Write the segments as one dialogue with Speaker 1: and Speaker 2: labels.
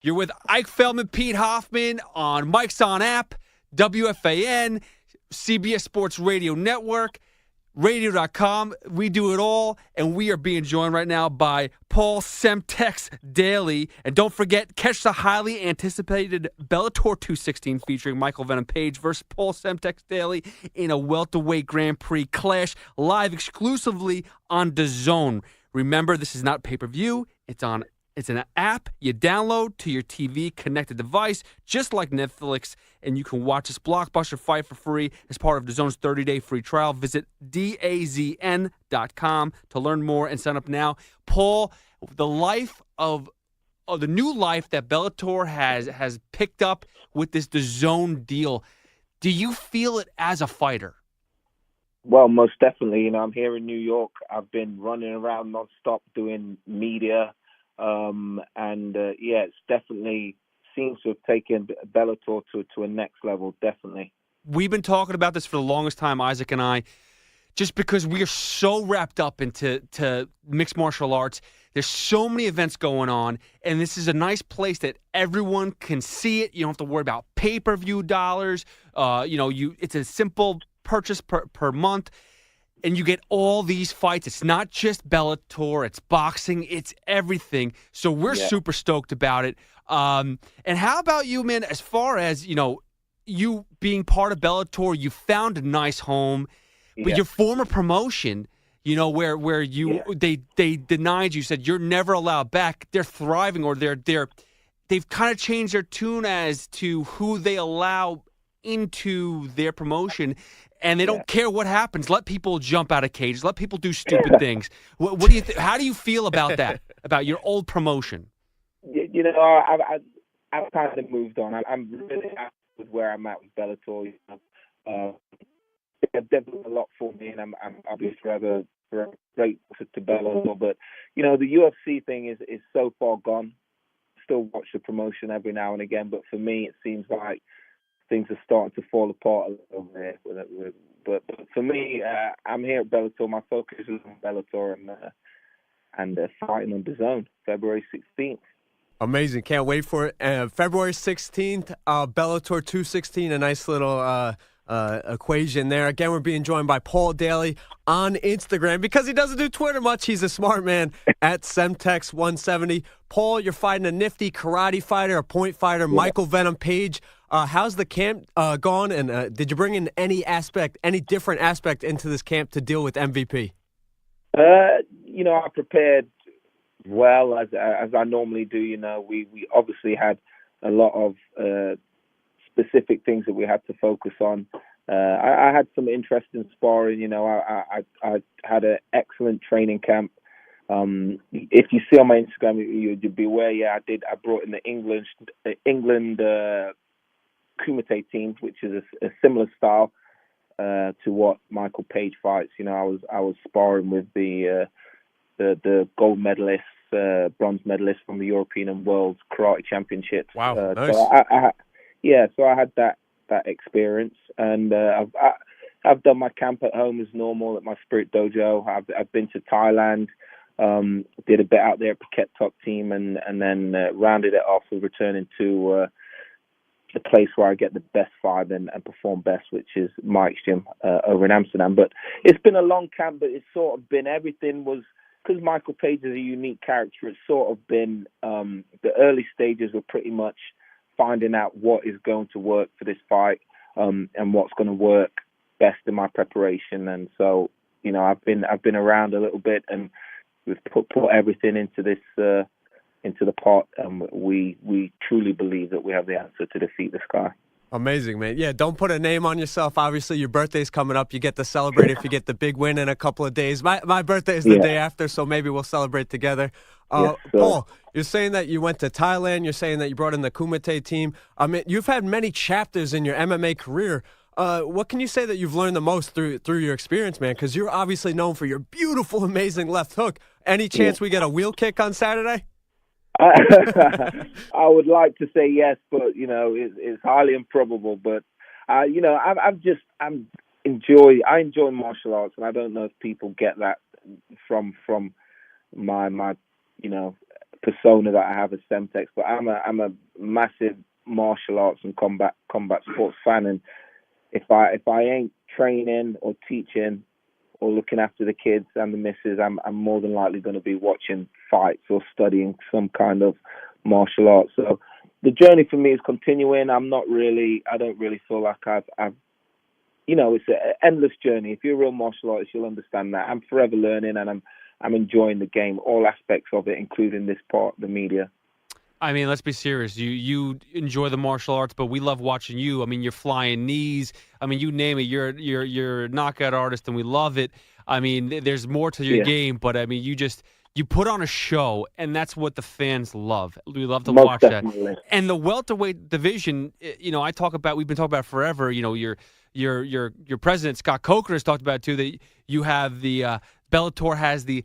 Speaker 1: You're with Ike Feldman, Pete Hoffman on Mike's On App, WFAN, CBS Sports Radio Network, radio.com. We do it all, and we are being joined right now by Paul Semtex Daly. And don't forget, catch the highly anticipated Bellator 216 featuring Michael Venom Page versus Paul Semtex Daly in a welterweight Grand Prix clash live exclusively on DAZN. Remember, this is not pay-per-view. It's an app you download to your TV connected device, just like Netflix, and you can watch this blockbuster fight for free as part of DAZN's 30-day free trial. Visit DAZN.com to learn more and sign up now. Paul, the new life that Bellator has picked up with this DAZN deal, do you feel it as a fighter?
Speaker 2: Well, most definitely. I'm here in New York. I've been running around nonstop doing media. It's definitely seems to have taken Bellator to a next level, definitely.
Speaker 1: We've been talking about this for the longest time, Isaac and I, just because we are so wrapped up into mixed martial arts. There's so many events going on, and this is a nice place that everyone can see it. You don't have to worry about pay-per-view dollars. It's a simple purchase per month. And you get all these fights. It's not just Bellator. It's boxing. It's everything. So we're super stoked about it. And how about you, man? As far as, you being part of Bellator, you found a nice home. But your former promotion, where they denied you, said you're never allowed back. They're thriving, or they've kind of changed their tune as to who they allow into their promotion. And they don't care what happens. Let people jump out of cages. Let people do stupid things. What do you? How do you feel about that? About your old promotion?
Speaker 2: I've kind of moved on. I'm really happy with where I'm at with Bellator. They've done a lot for me, and I'm obviously forever grateful to Bellator. But the UFC thing is so far gone. Still watch the promotion every now and again, but for me, it seems like things are starting to fall apart a little bit. But for me, I'm here at Bellator. My focus is on Bellator and fighting on DAZN, February 16th.
Speaker 3: Amazing. Can't wait for it. February 16th, Bellator 216, a nice little equation there. Again, we're being joined by Paul Daly on Instagram because he doesn't do Twitter much. He's a smart man at Semtex170. Paul, you're fighting a nifty karate fighter, a point fighter, Michael Venom Page. How's the camp gone? And did you bring in any different aspect into this camp to deal with MVP?
Speaker 2: I prepared well as I normally do. We obviously had a lot of specific things that we had to focus on. I had some interesting sparring. I had an excellent training camp. If you see on my Instagram, you'd be aware. I did. I brought in the England Kumite team, which is a similar style to what Michael Page fights. I was sparring with the gold medalist, bronze medalist from the European and World Karate Championships.
Speaker 3: Wow, nice.
Speaker 2: So I had that experience, and I've done my camp at home as normal at my Spirit Dojo. I've been to Thailand, did a bit out there at Phuket Top Team, and then rounded it off with returning to the place where I get the best fight and perform best, which is Mike's gym over in Amsterdam. But it's been a long camp, but it's sort of been everything was, because Michael Page is a unique character, it's sort of been the early stages were pretty much finding out what is going to work for this fight and what's going to work best in my preparation. And so, I've been around a little bit, and we've put everything into this into the pot, and we truly believe that we have the answer to defeat this guy.
Speaker 3: Amazing, man. Yeah, don't put a name on yourself. Obviously, your birthday's coming up. You get to celebrate if you get the big win in a couple of days. My birthday is the day after, so maybe we'll celebrate together.
Speaker 2: Yes,
Speaker 3: Paul, you're saying that you went to Thailand. You're saying that you brought in the Kumite team. I mean, you've had many chapters in your MMA career. What can you say that you've learned the most through your experience, man? Because you're obviously known for your beautiful, amazing left hook. Any chance we get a wheel kick on Saturday?
Speaker 2: I would like to say yes, but it's highly improbable. But I enjoy martial arts, and I don't know if people get that from my persona that I have as Semtex, but I'm a massive martial arts and combat sports fan, and if I ain't training or teaching or looking after the kids and the missus, I'm more than likely going to be watching fights or studying some kind of martial arts. So the journey for me is continuing. I don't really feel like I've it's an endless journey. If you're a real martial artist, you'll understand that. I'm forever learning, and I'm enjoying the game, all aspects of it, including this part, the media.
Speaker 1: I mean, let's be serious. You enjoy the martial arts, but we love watching you. I mean, you're flying knees. I mean, you name it. You're a knockout artist, and we love it. I mean, there's more to your game, but I mean, you put on a show, and that's what the fans love. We love to watch
Speaker 2: definitely.
Speaker 1: that. And the welterweight division, we've been talking about forever. Your president Scott Coker has talked about it too. That you have the Bellator has the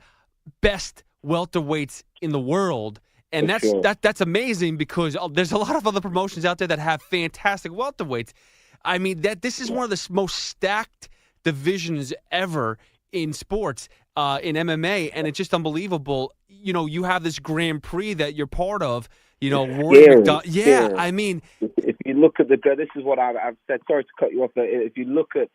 Speaker 1: best welterweights in the world. And that's amazing because there's a lot of other promotions out there that have fantastic welterweights. I mean, this is one of the most stacked divisions ever in sports, in MMA, and it's just unbelievable. You have this Grand Prix that you're part of. Rory McDonald. Yeah, I mean,
Speaker 2: if you look at this is what I've said. Sorry to cut you off. If you look at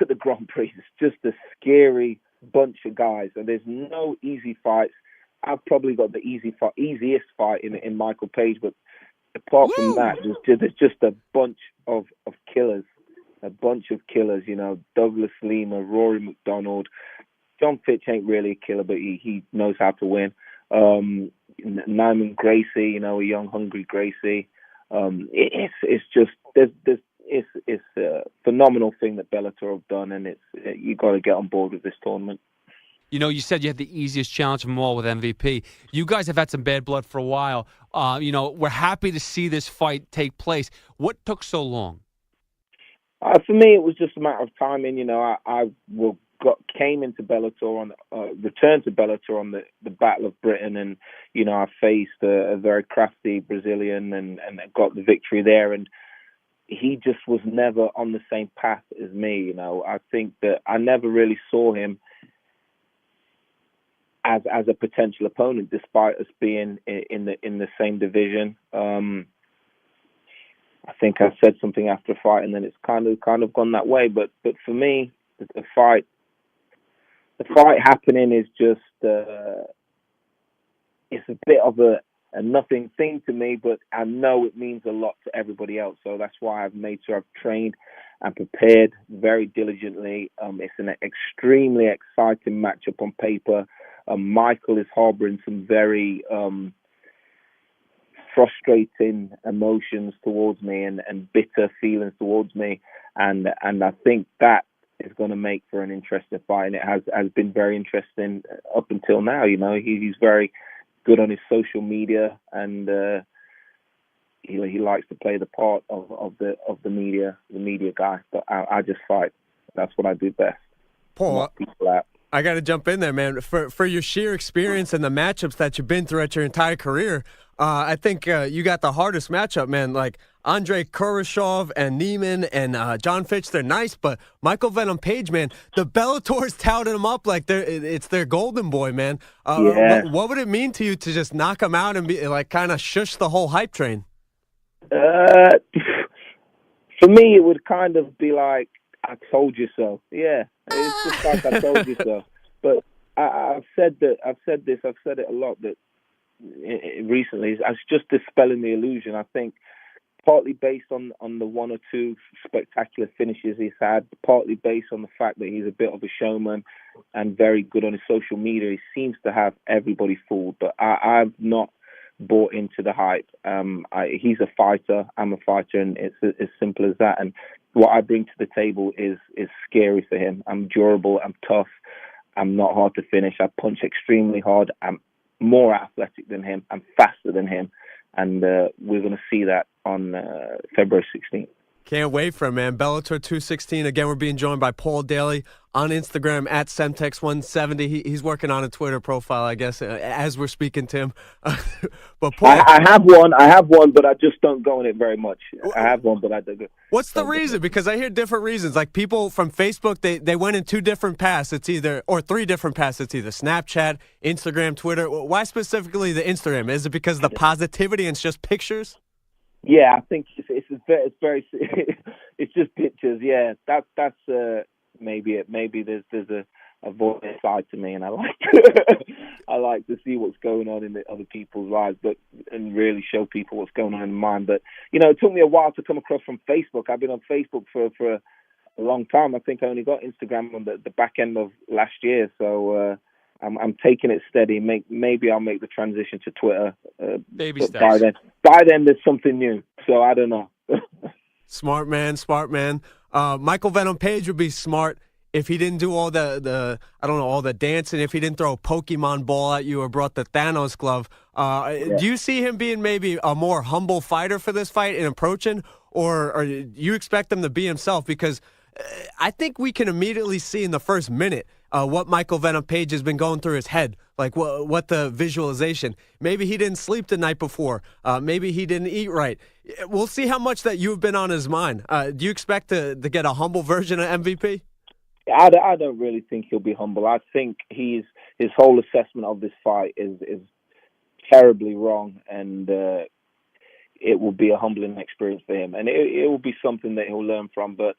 Speaker 2: the Grand Prix, it's just a scary bunch of guys, and there's no easy fights. I've probably got the easiest fight in Michael Page, but apart from that, there's just a bunch of killers, Douglas Lima, Rory McDonald. John Fitch ain't really a killer, but he knows how to win. Nyman Gracie, a young, hungry Gracie. It's just it's a phenomenal thing that Bellator have done, and you got to get on board with this tournament.
Speaker 1: You said you had the easiest challenge from all with MVP. You guys have had some bad blood for a while. We're happy to see this fight take place. What took so long?
Speaker 2: For me, it was just a matter of timing. Came into Bellator returned to Bellator on the Battle of Britain, and I faced a very crafty Brazilian and got the victory there. And he just was never on the same path as me. I think that I never really saw him as a potential opponent, despite us being in the same division. I think I said something after a fight, and then it's kind of gone that way. But for me, the fight happening is just it's a bit of a nothing thing to me, but I know it means a lot to everybody else. So that's why I've made sure I've trained and prepared very diligently. It's an extremely exciting matchup on paper. Michael is harboring some very frustrating emotions towards me and bitter feelings towards me, and I think that is going to make for an interesting fight, and it has been very interesting up until now. He's very good on his social media, and he likes to play the part of the media guy. But I just fight. That's what I do best.
Speaker 3: Paul, I got to jump in there, man. For your sheer experience and the matchups that you've been throughout your entire career, I think you got the hardest matchup, man. Like Andrei Kurashov and Neiman and John Fitch, they're nice, but Michael Venom Page, man, the Bellator's touted him up like it's their golden boy, man. What would it mean to you to just knock him out and be like kind of shush the whole hype train?
Speaker 2: For me, it would kind of be like, I told you so. Yeah, it's just like I told you so. But I've said it a lot, that recently, it's just dispelling the illusion. I think partly based on the one or two spectacular finishes he's had, partly based on the fact that he's a bit of a showman and very good on his social media. He seems to have everybody fooled, but I've not bought into the hype. He's a fighter, I'm a fighter, and it's as simple as that. And what I bring to the table is scary for him. I'm durable, I'm tough, I'm not hard to finish, I punch extremely hard, I'm more athletic than him, I'm faster than him, and we're going to see that on February 16th.
Speaker 3: Can't wait for it, man. Bellator 216. Again, we're being joined by Paul Daly on Instagram at Semtex170. He's working on a Twitter profile, I guess, as we're speaking to him. But Paul,
Speaker 2: I have one, but I just don't go on it very much. I have one, but I don't go.
Speaker 3: What's the reason? Because I hear different reasons. Like people from Facebook, they went in 2 different paths. Or 3 different paths. It's either Snapchat, Instagram, Twitter. Why specifically the Instagram? Is it because of the positivity and it's just pictures?
Speaker 2: Yeah, I think it's very it's just pictures. Yeah, that's maybe it. Maybe there's a voice side to me, and I like to see what's going on in the other people's lives, and really show people what's going on in mine. But it took me a while to come across from Facebook. I've been on Facebook for a long time. I think I only got Instagram on the back end of last year, so I'm taking it steady. Maybe I'll make the transition to Twitter.
Speaker 1: Baby steps.
Speaker 2: By then, there's something new. So I don't know.
Speaker 3: Smart man. Michael Venom Page would be smart if he didn't do all all the dancing. If he didn't throw a Pokemon ball at you or brought the Thanos glove. Yeah. Do you see him being maybe a more humble fighter for this fight in approaching, or do you expect him to be himself? Because I think we can immediately see in the first minute what Michael Venom Page has been going through his head, like what the visualization. Maybe he didn't sleep the night before. Maybe he didn't eat right. We'll see how much that you've been on his mind. Do you expect to get a humble version of MVP?
Speaker 2: I don't really think he'll be humble. I think his whole assessment of this fight is terribly wrong, and it will be a humbling experience for him, and it will be something that he'll learn from. But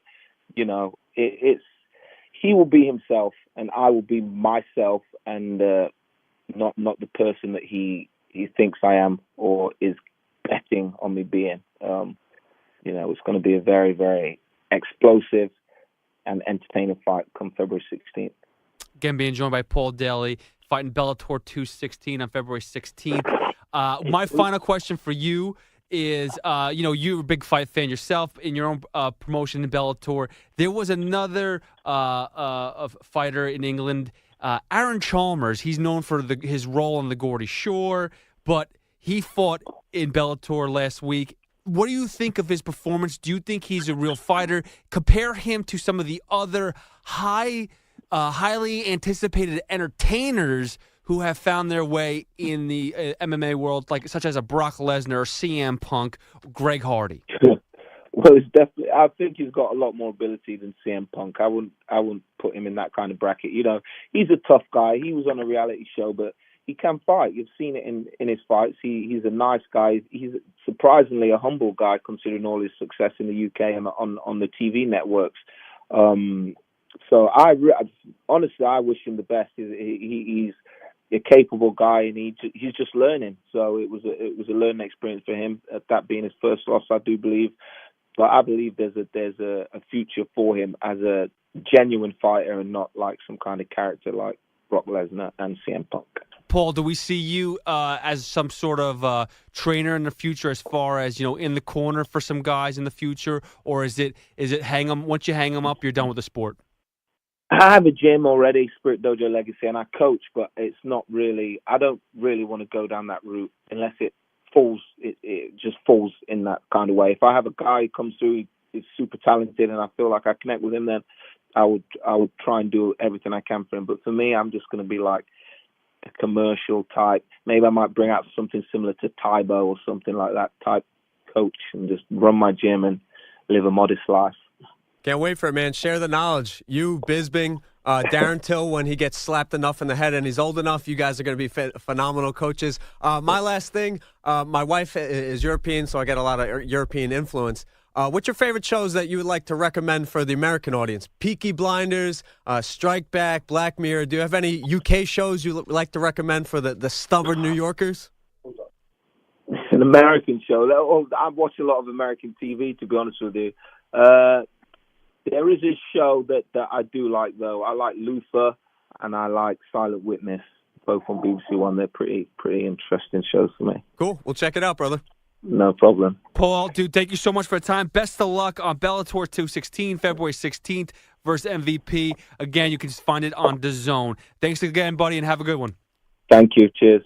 Speaker 2: he will be himself, and I will be myself, and not the person that he thinks I am or is betting on me being. It's going to be a very, very explosive and entertaining fight come February 16th. Again,
Speaker 1: being joined by Paul Daly, fighting Bellator 216 on February 16th. My final question for you is, you're a big fight fan yourself in your own promotion in Bellator. There was another fighter in England, Aaron Chalmers. He's known for his role on the Geordie Shore, but he fought in Bellator last week. What do you think of his performance? Do you think he's a real fighter? Compare him to some of the other highly anticipated entertainers who have found their way in the MMA world, such as a Brock Lesnar, or CM Punk, Greg Hardy.
Speaker 2: Well, it's definitely. I think he's got a lot more ability than CM Punk. I wouldn't put him in that kind of bracket. He's a tough guy. He was on a reality show, but he can fight. You've seen it in his fights. He's a nice guy. He's surprisingly a humble guy, considering all his success in the UK and on the TV networks. So honestly, I wish him the best. He's a capable guy, and he's just learning. So it was a learning experience for him. That being his first loss, I do believe. But I believe there's a future for him as a genuine fighter, and not like some kind of character like Brock Lesnar and CM Punk.
Speaker 1: Paul, do we see you as some sort of trainer in the future, as far as in the corner for some guys in the future, or is it hang 'em? Once you hang them up, you're done with the sport?
Speaker 2: I have a gym already, Spirit Dojo Legacy, and I coach, but it's not really. I don't really want to go down that route unless it just falls in that kind of way. If I have a guy who comes through, he's super talented, and I feel like I connect with him, then I would try and do everything I can for him. But for me, I'm just going to be like a commercial type. Maybe I might bring out something similar to Tybo or something like that type coach, and just run my gym and live a modest life.
Speaker 3: Can't wait for it, man. Share the knowledge. You, Bisbing, Darren Till, when he gets slapped enough in the head and he's old enough, you guys are going to be phenomenal coaches. My last thing, my wife is European, so I get a lot of European influence. What's your favorite shows that you would like to recommend for the American audience? Peaky Blinders, Strike Back, Black Mirror. Do you have any UK shows you like to recommend for the stubborn New Yorkers?
Speaker 2: An American show. I watch a lot of American TV, to be honest with you. There is a show that I do like, though. I like Luther, and I like Silent Witness, both on BBC One. They're pretty interesting shows for me.
Speaker 3: Cool. We'll check it out, brother.
Speaker 2: No problem.
Speaker 1: Paul, dude, thank you so much for the time. Best of luck on Bellator 216, February 16th versus MVP. Again, you can just find it on DAZN. Thanks again, buddy, and have a good one.
Speaker 2: Thank you. Cheers.